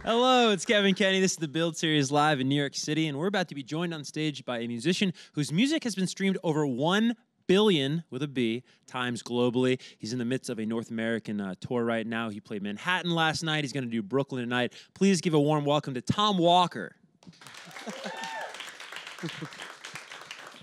Hello, it's Kevin Kenny. This is the Build Series live in New York City, and we're about to be joined on stage by a musician whose music has been streamed over 1 billion, with a B, times globally. He's in the midst of a North American tour right now. He played Manhattan last night. He's going to do Brooklyn tonight. Please give a warm welcome to Tom Walker.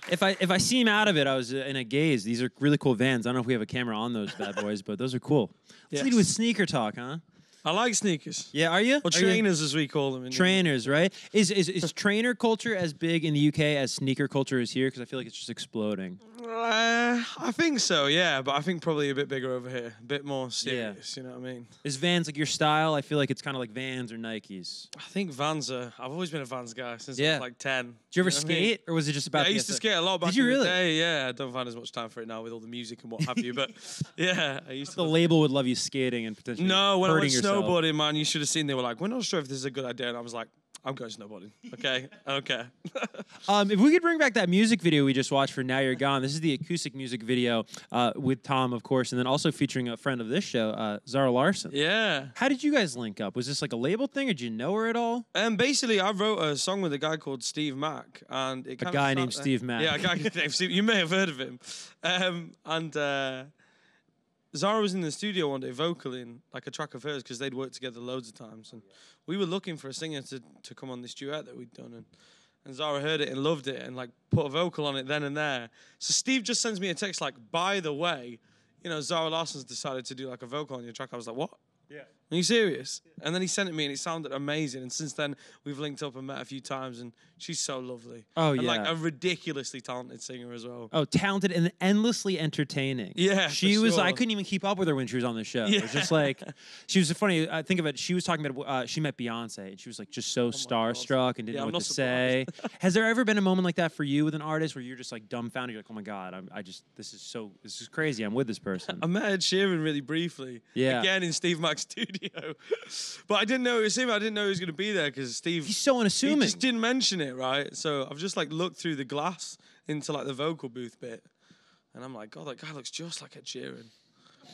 If I see him out of it, I was in a gaze. These are really cool Vans. I don't know if we have a camera on those bad boys, but those are cool. Let's lead with sneaker talk, huh? I like sneakers. Yeah, are you? Or trainers, as we call them. Trainers, right? Is trainer culture as big in the UK as sneaker culture is here? Because I feel like it's just exploding. I think so, yeah. But I think probably a bit bigger over here. A bit more serious, you know what I mean? Is Vans like your style? I feel like it's kind of like Vans or Nikes. I think Vans are... I've always been a Vans guy since I was like 10. Did you ever skate? Or was it just about... I used to skate a lot back Did you in really? the day, yeah. I don't find as much time for it now with all the music and what have you. But yeah, I used to... The label would love you skating and potentially No, when I went yourself. snowboarding, man, you should have seen they were like, we're not sure if this is a good idea. And I was like, I'm going snowboarding. Okay, okay. If we could bring back that music video we just watched for Now You're Gone. This is the acoustic music video with Tom, of course, and then also featuring a friend of this show, Zara Larsson. Yeah. How did you guys link up? Was this like a label thing, or did you know her at all? Basically, I wrote a song with a guy called Steve Mack, and it a guy named Steve Mack. Yeah, a guy named Steve. You may have heard of him. Zara was in the studio one day vocaling like a track of hers because they'd worked together loads of times, and we were looking for a singer to come on this duet that we'd done, and Zara heard it and loved it and like put a vocal on it then and there. So Steve just sends me a text like, by the way, you know, Zara Larsson's decided to do like a vocal on your track. I was like, what? Yeah. Are you serious? And then he sent it me and it sounded amazing. And since then, we've linked up and met a few times, and she's so lovely. Oh, and like a ridiculously talented singer as well. Oh, talented and endlessly entertaining. Yeah, she was. I couldn't even keep up with her when she was on the show. Yeah. It was just like, she was funny. I think of it. She was talking about she met Beyonce, and she was like just so starstruck and didn't know what to say. Has there ever been a moment like that for you with an artist where you're just like dumbfounded? You're like, oh my god, this is crazy. I'm with this person. I met Ed Sheeran really briefly. Yeah. Again in Steve Mack's studio. But I didn't know it was him. I didn't know he was going to be there because Steve... He's so unassuming. He just didn't mention it, right? So I've just like looked through the glass into like the vocal booth bit. And I'm like, God, that guy looks just like Ed Sheeran.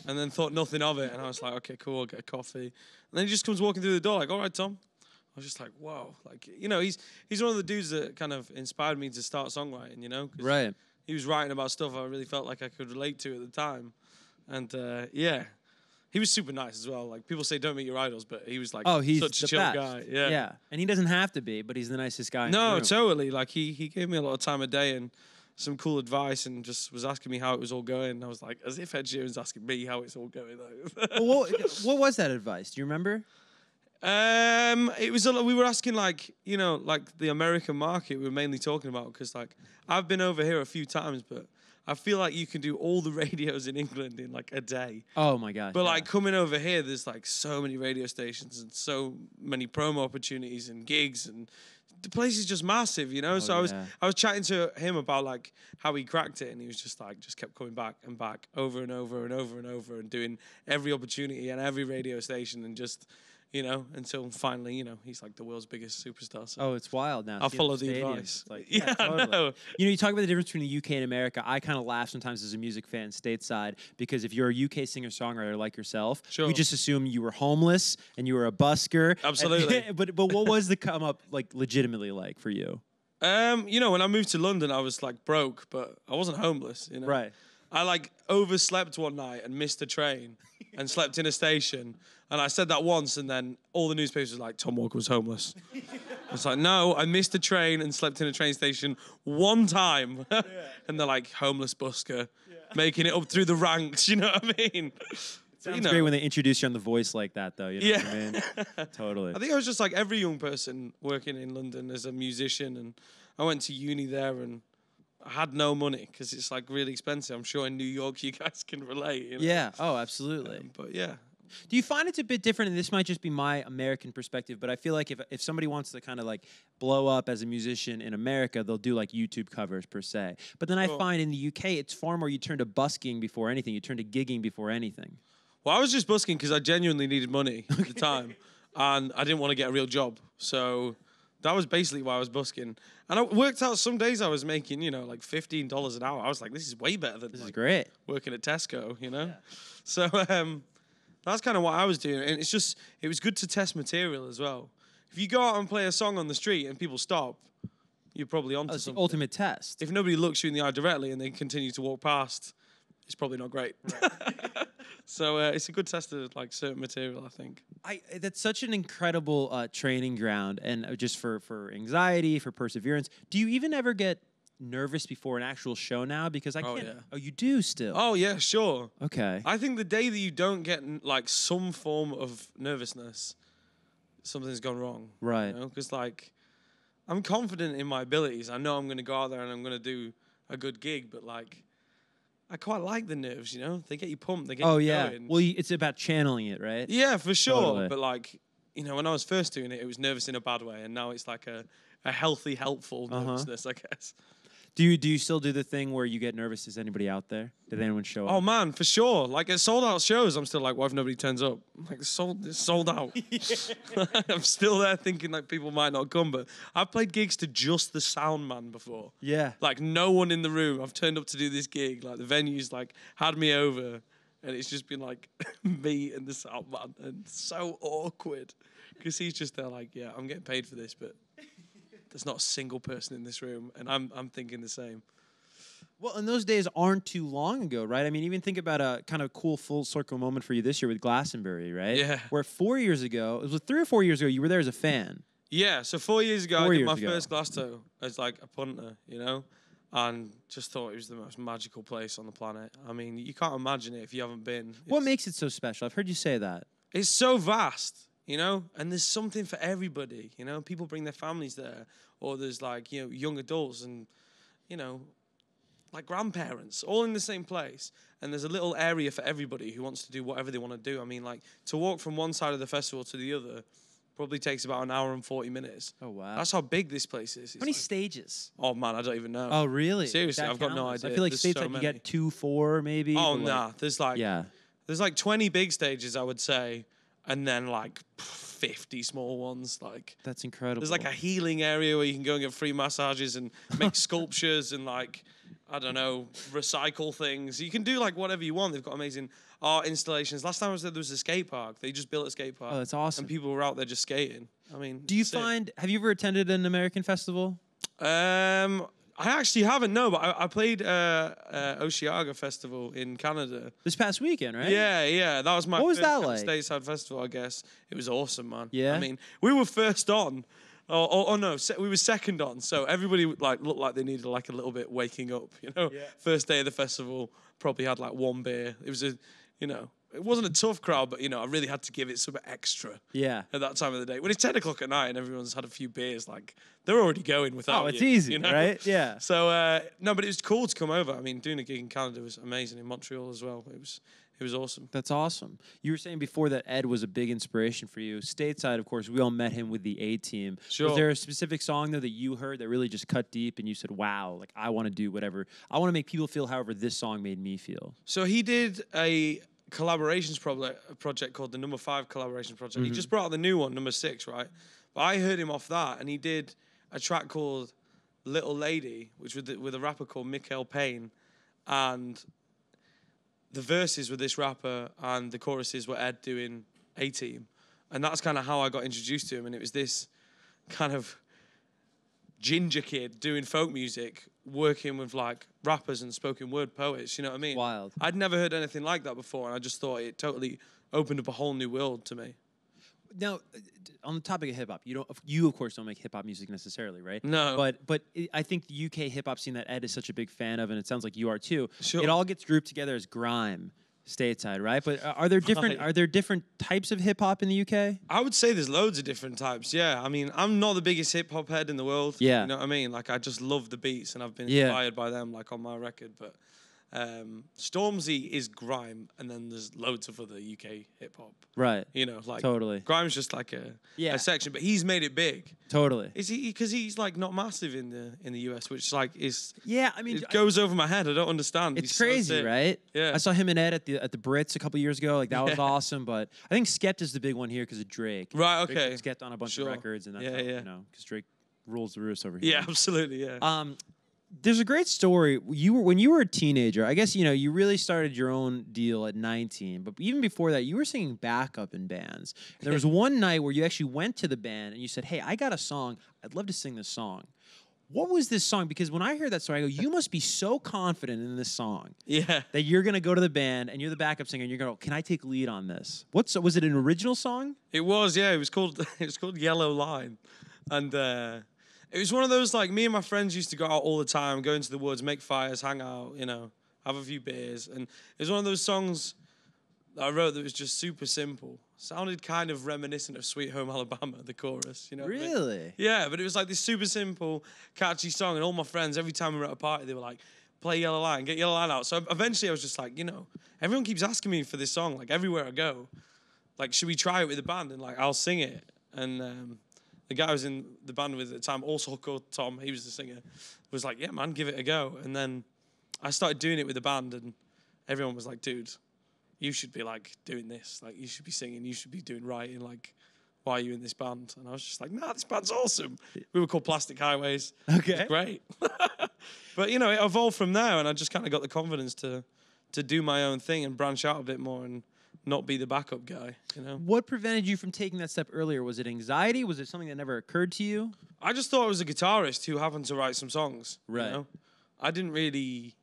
And then thought nothing of it. And I was like, okay, cool, I'll get a coffee. And then he just comes walking through the door like, all right, Tom. I was just like, whoa. Like, you know, he's one of the dudes that kind of inspired me to start songwriting, you know? Right. He was writing about stuff I really felt like I could relate to at the time. And yeah. He was super nice as well. Like, people say don't meet your idols, but he was like he's such a chill guy. Yeah. Yeah. And he doesn't have to be, but he's the nicest guy in the room. Totally. Like, he gave me a lot of time of day and some cool advice and just was asking me how it was all going. And I was like, as if Ed Sheeran's asking me how it's all going, though. Well, what was that advice? Do you remember? It was we were asking, like, you know, like the American market we were mainly talking about, because, like, I've been over here a few times, but I feel like you can do all the radios in England in like a day. Oh my gosh. But like coming over here, there's like so many radio stations and so many promo opportunities and gigs, and the place is just massive, you know? I was chatting to him about like how he cracked it, and he was just like, just kept coming back and back over and over and over and over and doing every opportunity and every radio station, and just, you know, until finally, you know, he's like the world's biggest superstar. So oh, it's wild now. I'll follow the advice. Like, yeah, totally. I know. You know, you talk about the difference between the UK and America. I kind of laugh sometimes as a music fan stateside, because if you're a UK singer-songwriter like yourself, we just assume you were homeless and you were a busker. Absolutely. But what was the come up like legitimately like for you? You know, when I moved to London, I was like broke, but I wasn't homeless, you know? Right. I like overslept one night and missed a train and slept in a station. And I said that once, and then all the newspapers were like, Tom Walker was homeless. I was like, no, I missed a train and slept in a train station one time. And they're like, homeless busker, making it up through the ranks, you know what I mean? Sounds great when they introduce you on The Voice like that, though. You know what I mean? Totally. I think I was just like every young person working in London as a musician, and I went to uni there, and I had no money because it's like really expensive. I'm sure in New York you guys can relate. You know? Yeah. Oh, absolutely. But yeah. Do you find it's a bit different, and this might just be my American perspective, but I feel like if somebody wants to kind of like blow up as a musician in America, they'll do like YouTube covers per se. But then I find in the UK, it's far more you turn to busking before anything. You turn to gigging before anything. Well, I was just busking because I genuinely needed money at the time, and I didn't want to get a real job. So that was basically why I was busking. And it worked out. Some days I was making, you know, like $15 an hour. I was like, this is way better than this is great working at Tesco, you know? Yeah. So That's kind of what I was doing, and it was good to test material as well. If you go out and play a song on the street and people stop, you're probably onto It's the something. ultimate test. If nobody looks you in the eye directly and they continue to walk past, it's probably not great. Right. So it's a good test of like certain material, I think. That's such an incredible training ground, and just for anxiety, for perseverance. Do you even ever get nervous before an actual show now? Because I can't. Yeah. Oh, you do still. Oh yeah, sure. Okay. I think the day that you don't get like some form of nervousness, something's gone wrong. Right. Because like, I'm confident in my abilities. I know I'm going to go out there and I'm going to do a good gig, but like, I quite like the nerves, They get you pumped. They get you going. Well, it's about channeling it, right? Yeah, for sure. Totally. But like, when I was first doing it, it was nervous in a bad way, and now it's like a healthy, helpful nervousness, I guess. Do you still do the thing where you get nervous? Is anybody out there? Did anyone show up? Oh man, for sure. Like at sold out shows, I'm still like, what if nobody turns up? Like it's sold out. I'm still there thinking like people might not come, but I've played gigs to just the sound man before. Yeah. Like no one in the room. I've turned up to do this gig. Like the venue's like had me over, and it's just been like me and the sound man, and so awkward because he's just there like, yeah, I'm getting paid for this, but there's not a single person in this room, and I'm thinking the same. Well, and those days aren't too long ago, right? I mean, even think about a kind of cool full circle moment for you this year with Glastonbury, right? Yeah. Where 4 years ago, it was 3 or 4 years ago, you were there as a fan. Yeah, so 4 years ago, I did my first Glasto as like a punter, and just thought it was the most magical place on the planet. I mean, you can't imagine it if you haven't been. What makes it so special? I've heard you say that. It's so vast. And there's something for everybody, people bring their families there, or there's like, young adults and, like grandparents, all in the same place. And there's a little area for everybody who wants to do whatever they want to do. I mean, like to walk from one side of the festival to the other probably takes about an hour and 40 minutes. Oh, wow. That's how big this place is. How many stages? Oh man, I don't even know. Oh, really? Seriously, I've got no idea. I feel like states like you get 2, 4 maybe. Oh, nah. There's like, yeah. There's like 20 big stages, I would say. And then like 50 small ones. Like that's incredible. There's like a healing area where you can go and get free massages and make sculptures and like, I don't know, recycle things. You can do like whatever you want. They've got amazing art installations. Last time I was there was a skate park. They just built a skate park. Oh, that's awesome. And people were out there just skating. I mean, do you have you ever attended an American festival? I actually haven't, no, but I played Osheaga Festival in Canada. This past weekend, right? Yeah. That was my first that like? stateside festival, I guess. It was awesome, man. Yeah? I mean, we were first on. Oh no, we were second on. So everybody like looked like they needed like a little bit waking up, Yeah. First day of the festival, probably had like one beer. It was it wasn't a tough crowd, but I really had to give it some extra. Yeah. At that time of the day, when it's 10 o'clock at night and everyone's had a few beers, like they're already going without. Oh, it's easy, right? Yeah. So no, but it was cool to come over. I mean, doing a gig in Canada was amazing. In Montreal as well, it was awesome. That's awesome. You were saying before that Ed was a big inspiration for you. Stateside, of course, we all met him with the A-Team. Sure. Was there a specific song though that you heard that really just cut deep and you said, "Wow, like I want to do whatever. I want to make people feel however this song made me feel." So he did a collaborations project called the Number 5 Collaboration Project. He just brought out the new one, Number 6, right? But I heard him off that, and he did a track called Little Lady, which with a rapper called Mikael Payne, and the verses were this rapper, and the choruses were Ed doing A-Team, and that's kind of how I got introduced to him, and it was this kind of ginger kid doing folk music, working with like rappers and spoken word poets, you know what I mean? Wild. I'd never heard anything like that before, and I just thought it totally opened up a whole new world to me. Now, on the topic of hip hop, you of course don't make hip hop music necessarily, right? No. But I think the UK hip hop scene that Ed is such a big fan of, and it sounds like you are too. Sure. It all gets grouped together as grime. Stateside, right? But are there different types of hip hop in the UK? I would say there's loads of different types. Yeah, I mean, I'm not the biggest hip hop head in the world. Yeah, you know what I mean. Like, I just love the beats, and I've been inspired by them, like on my record. But Stormzy is grime, and then there's loads of other UK hip hop. Right. Like totally. Grime's just like a section, but he's made it big. Totally. Is he? Because he's like not massive in the US, which like is I mean, it goes over my head. I don't understand. It's crazy, right? Yeah. I saw him and Ed at the BRITs a couple years ago. Like that was awesome. But I think Skepta is the big one here because of Drake. Right. Okay. Skepta on a bunch of records, and that's how, because Drake rules the roost over here. Yeah, absolutely. Yeah. There's a great story. When you were a teenager, I guess, you really started your own deal at 19. But even before that, you were singing backup in bands. And there was one night where you actually went to the band and you said, "Hey, I got a song. I'd love to sing this song." What was this song? Because when I hear that song, I go, you must be so confident in this song that you're going to go to the band and you're the backup singer and you're going to go, "Can I take lead on this?" Was it an original song? It was, yeah. It was called Yellow Line. And it was one of those, like, me and my friends used to go out all the time, go into the woods, make fires, hang out, have a few beers. And it was one of those songs that I wrote that was just super simple. Sounded kind of reminiscent of Sweet Home Alabama, the chorus. Really? I mean? Yeah, but it was like this super simple, catchy song. And all my friends, every time we were at a party, they were like, "Play Yellow Line, get Yellow Line out." So eventually I was just like, everyone keeps asking me for this song, like, everywhere I go. Like, should we try it with the band? And, like, I'll sing it. And the guy I was in the band with at the time, also called Tom, he was the singer, was like, "Yeah, man, give it a go." And then I started doing it with the band, and everyone was like, "Dude, you should be, like, doing this. Like, you should be singing. You should be doing writing. Like, why are you in this band?" And I was just like, "Nah, this band's awesome." We were called Plastic Highways. Okay. It was great. But, it evolved from there, and I just kind of got the confidence to do my own thing and branch out a bit more and not be the backup guy, What prevented you from taking that step earlier? Was it anxiety? Was it something that never occurred to you? I just thought I was a guitarist who happened to write some songs. Right. I didn't really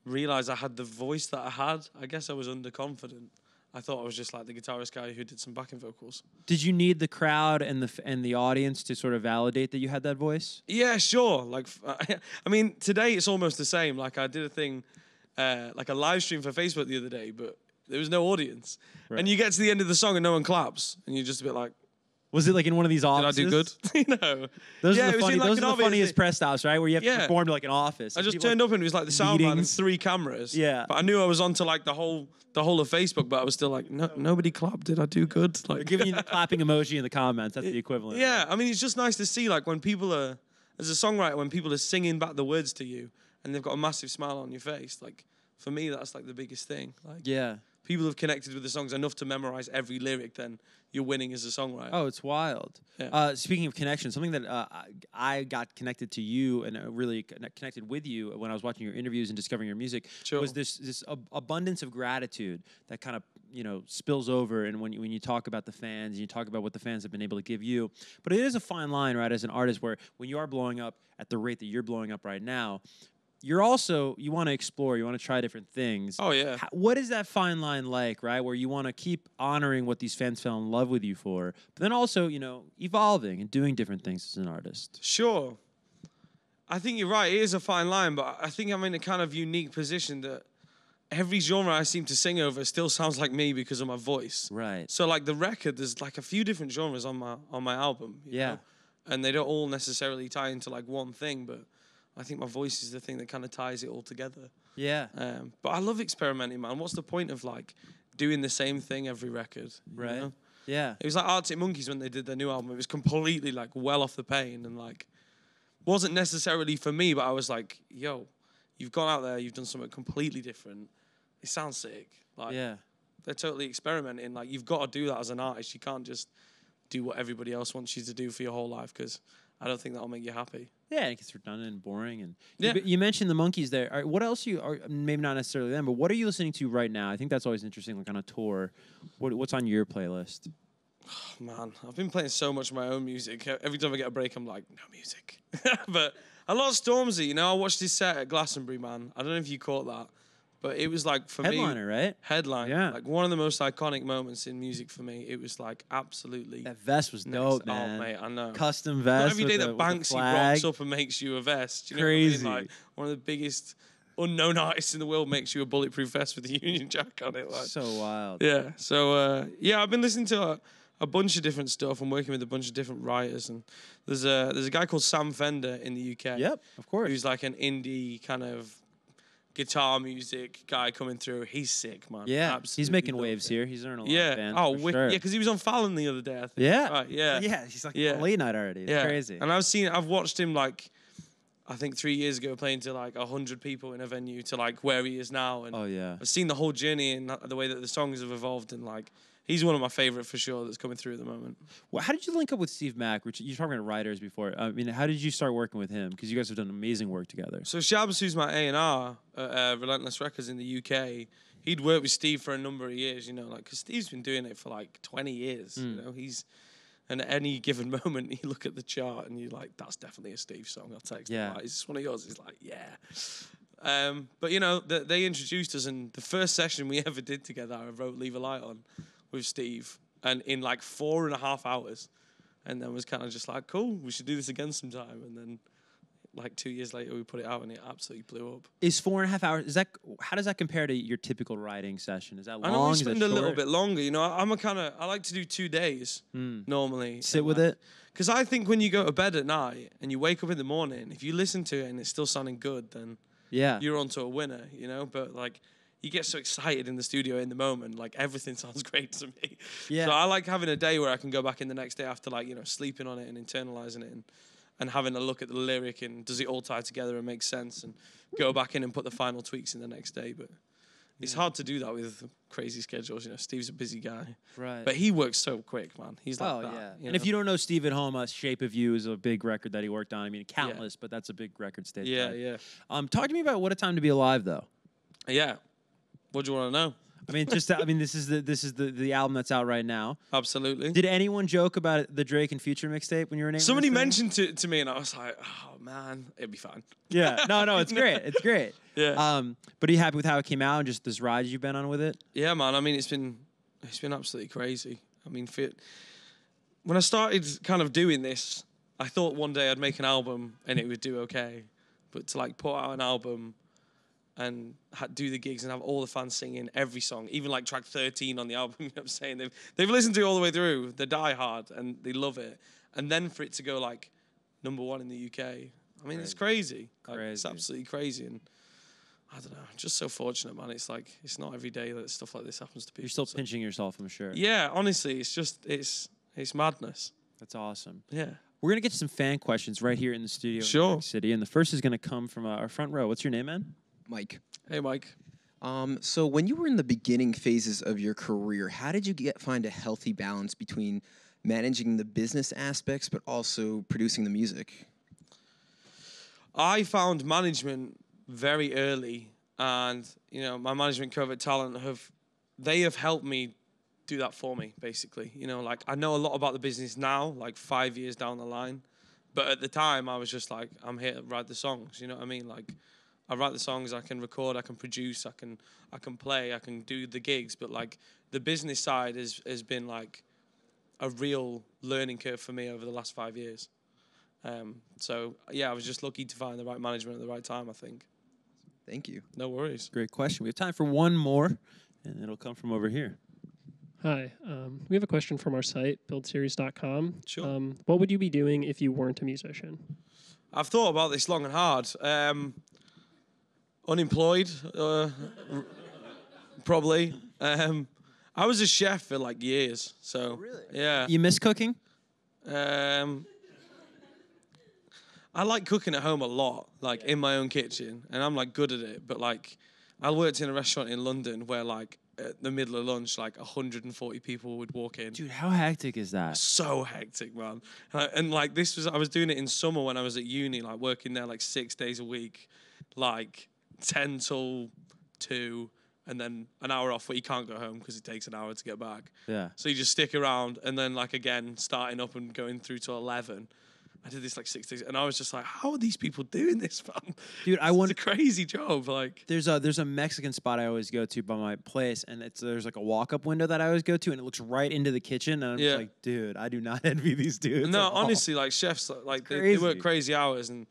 realize I had the voice that I had. I guess I was underconfident. I thought I was just like the guitarist guy who did some backing vocals. Did you need the crowd and the audience to sort of validate that you had that voice? Yeah, sure. Like, I mean, today it's almost the same. Like, I did a thing, like a live stream for Facebook the other day, but there was no audience. Right. And you get to the end of the song and no one claps, and you're just a bit like, was it like in one of these offices? Did I do good? Those are the funniest press stops, right? Where you have to perform to like an office. I just turned up and it was like the sound man and 3 cameras. Yeah. But I knew I was onto like the whole of Facebook, but I was still like, nobody clapped. Did I do good? Like, they're giving you the clapping emoji in the comments. That's the equivalent. Yeah. I mean, it's just nice to see, like, when people are, as a songwriter, when people are singing back the words to you and they've got a massive smile on your face. Like, for me, that's like the biggest thing. Like, yeah. People have connected with the songs enough to memorize every lyric, then you're winning as a songwriter. Oh, it's wild. Yeah. Speaking of connection, something that I got connected to you and really connected with you when I was watching your interviews and discovering your music was this abundance of gratitude that kind of spills over, and when you talk about the fans and you talk about what the fans have been able to give you. But it is a fine line, right, as an artist, where when you are blowing up at the rate that you're blowing up right now, you want to explore, you want to try different things. Oh, yeah. What is that fine line like, right, where you want to keep honoring what these fans fell in love with you for, but then also, evolving and doing different things as an artist? Sure. I think you're right. It is a fine line, but I think I'm in a kind of unique position that every genre I seem to sing over still sounds like me because of my voice. Right. So, like, the record, there's, like, a few different genres on my album. You know? And they don't all necessarily tie into, like, one thing, but I think my voice is the thing that kind of ties it all together. Yeah. But I love experimenting, man. What's the point of, like, doing the same thing every record? Right. You know? Yeah. It was like Arctic Monkeys when they did their new album. It was completely, like, well off the pain and, like, wasn't necessarily for me, but I was like, yo, you've gone out there, you've done something completely different. It sounds sick. Like, yeah. They're totally experimenting. Like, you've got to do that as an artist. You can't just do what everybody else wants you to do for your whole life, because I don't think that'll make you happy. Yeah, it gets redundant and boring. And you mentioned the Monkeys there. All right, what else maybe not necessarily them, but what are you listening to right now? I think that's always interesting, like on a tour. What's on your playlist? Oh, man, I've been playing so much of my own music. Every time I get a break, I'm like, no music. But a lot of Stormzy, I watched his set at Glastonbury, man. I don't know if you caught that. But it was like, for Headliner, me... right? Headliner. Yeah. Like one of the most iconic moments in music for me. It was like absolutely... That vest was dope, man. Oh, mate, I know. Custom vest. Not every day that Banksy rocks up and makes you a vest. You know Crazy. What I mean? Like, one of the biggest unknown artists in the world makes you a bulletproof vest with a Union Jack on it. Like. So wild. Yeah. So, I've been listening to a bunch of different stuff and working with a bunch of different writers. And there's a guy called Sam Fender in the UK. Yep, of course. Who's like an indie kind of guitar music guy coming through. He's sick, man. Yeah, absolutely he's making waves here. He's earning a lot of fans. Oh, sure. yeah, because he was on Fallon the other day, I think. Yeah. Right, yeah. Yeah, he's like late night already. It's crazy. And I've watched him like, I think 3 years ago playing to like 100 people in a venue to like where he is now. And oh, yeah. I've seen the whole journey and the way that the songs have evolved and like he's one of my favorite for sure that's coming through at the moment. Well, how did you link up with Steve Mack? You were talking about writers before. I mean, how did you start working with him? Because you guys have done amazing work together. So Shabs, who's my A&R at Relentless Records in the UK, he'd worked with Steve for a number of years, you know, like, because Steve's been doing it for like 20 years, you know, and at any given moment, you look at the chart and you're like, that's definitely a Steve song. I'll text him, like, is this one of yours? He's like, yeah. But, you know, they introduced us, and the first session we ever did together, I wrote Leave a Light On with Steve, and in like 4.5 hours, and then was kind of just like, cool, we should do this again sometime, and then like 2 years later, we put it out and it absolutely blew up. Is 4.5 hours? How does that compare to your typical writing session? Is that long? I know we spend a little bit longer. You know, I like to do 2 days normally. Sit with it. Because I think when you go to bed at night and you wake up in the morning, if you listen to it and it's still sounding good, then you're onto a winner. You know, but like, you get so excited in the studio in the moment, like everything sounds great to me. Yeah. So I like having a day where I can go back in the next day after, like, you know, sleeping on it and internalizing it and having a look at the lyric and does it all tie together and make sense, and go back in and put the final tweaks in the next day. But it's hard to do that with crazy schedules. You know, Steve's a busy guy. Right. But he works so quick, man. He's like that. Yeah. And if you don't know Steve at home, Shape of You is a big record that he worked on. I mean, countless, but that's a big record stage. Yeah. Talk to me about What a Time to Be Alive, though. Yeah. What do you want to know? I mean, this is the album that's out right now. Absolutely. Did anyone joke about the Drake and Future mixtape when you were naming? Somebody mentioned it to me, and I was like, oh man, it'd be fine. Yeah. No, it's great. It's great. Yeah. But are you happy with how it came out and just this ride you've been on with it? Yeah, man. I mean, it's been absolutely crazy. I mean, when I started kind of doing this, I thought one day I'd make an album and it would do okay, but to like put out an album and do the gigs and have all the fans singing every song, even like track 13 on the album, you know what I'm saying? They've listened to it all the way through. They die hard and they love it. And then for it to go like #1 in the UK, I mean, it's crazy. Like, it's absolutely crazy. And I don't know, I'm just so fortunate, man. It's like, it's not every day that stuff like this happens to people. You're still pinching yourself, I'm sure. Yeah, honestly, it's just, it's madness. That's awesome. Yeah. We're going to get to some fan questions right here in the studio in New York City. And the first is going to come from our front row. What's your name, man? Mike. Hey, Mike. So when you were in the beginning phases of your career, how did you find a healthy balance between managing the business aspects but also producing the music? I found management very early, and you know, my management Covert Talent have helped me do that for me, basically. You know, like, I know a lot about the business now, like 5 years down the line, but at the time I was just like, I'm here to write the songs. You know what I mean? Like, I write the songs, I can record, I can produce, I can play, I can do the gigs, but like the business side has been like a real learning curve for me over the last 5 years. So yeah, I was just lucky to find the right management at the right time, I think. Thank you. No worries. Great question. We have time for one more, and it'll come from over here. Hi. We have a question from our site, buildseries.com. Sure. What would you be doing if you weren't a musician? I've thought about this long and hard. Unemployed, probably. I was a chef for like years, so really? Yeah. You miss cooking? I like cooking at home a lot, like in my own kitchen, and I'm like good at it. But like, I worked in a restaurant in London where like at the middle of lunch, like 140 people would walk in. Dude, how hectic is that? So hectic, man. And like I was doing it in summer when I was at uni, like working there like 6 days a week, like 10 till 2, and then an hour off where you can't go home because it takes an hour to get back. Yeah. So you just stick around, and then like again starting up and going through to 11. I did this like 6 days, and I was just like, "How are these people doing this, man?" Dude, it's a crazy job. Like, there's a Mexican spot I always go to by my place, and there's like a walk-up window that I always go to, and it looks right into the kitchen, and I'm just like, dude, I do not envy these dudes. No, honestly, like chefs, like they work crazy hours, and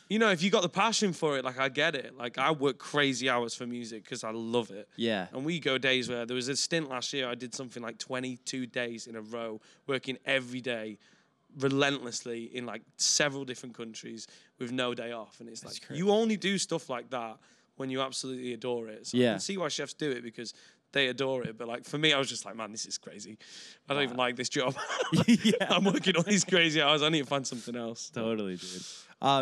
you know, if you got the passion for it, like I get it. Like I work crazy hours for music because I love it. Yeah. And we go days where there was a stint last year I did something like 22 days in a row, working every day, relentlessly in like several different countries with no day off. And it's like, you only do stuff like that when you absolutely adore it. So I can see why chefs do it, because they adore it. But like for me, I was just like, man, this is crazy. I don't even like this job. Yeah. I'm working all these crazy hours. I need to find something else. Totally, dude.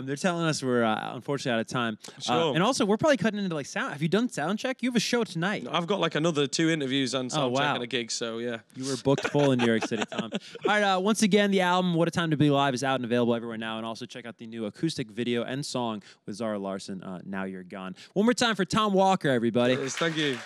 They're telling us we're unfortunately out of time. Sure. And also, we're probably cutting into like sound. Have you done sound check? You have a show tonight. I've got like another 2 interviews and sound check wow. and a gig. So yeah. You were booked full in New York City, Tom. All right, once again, the album "What a Time to Be Alive" is out and available everywhere now. And also check out the new acoustic video and song with Zara Larsson, "Now You're Gone." One more time for Tom Walker, everybody. Yes, thank you.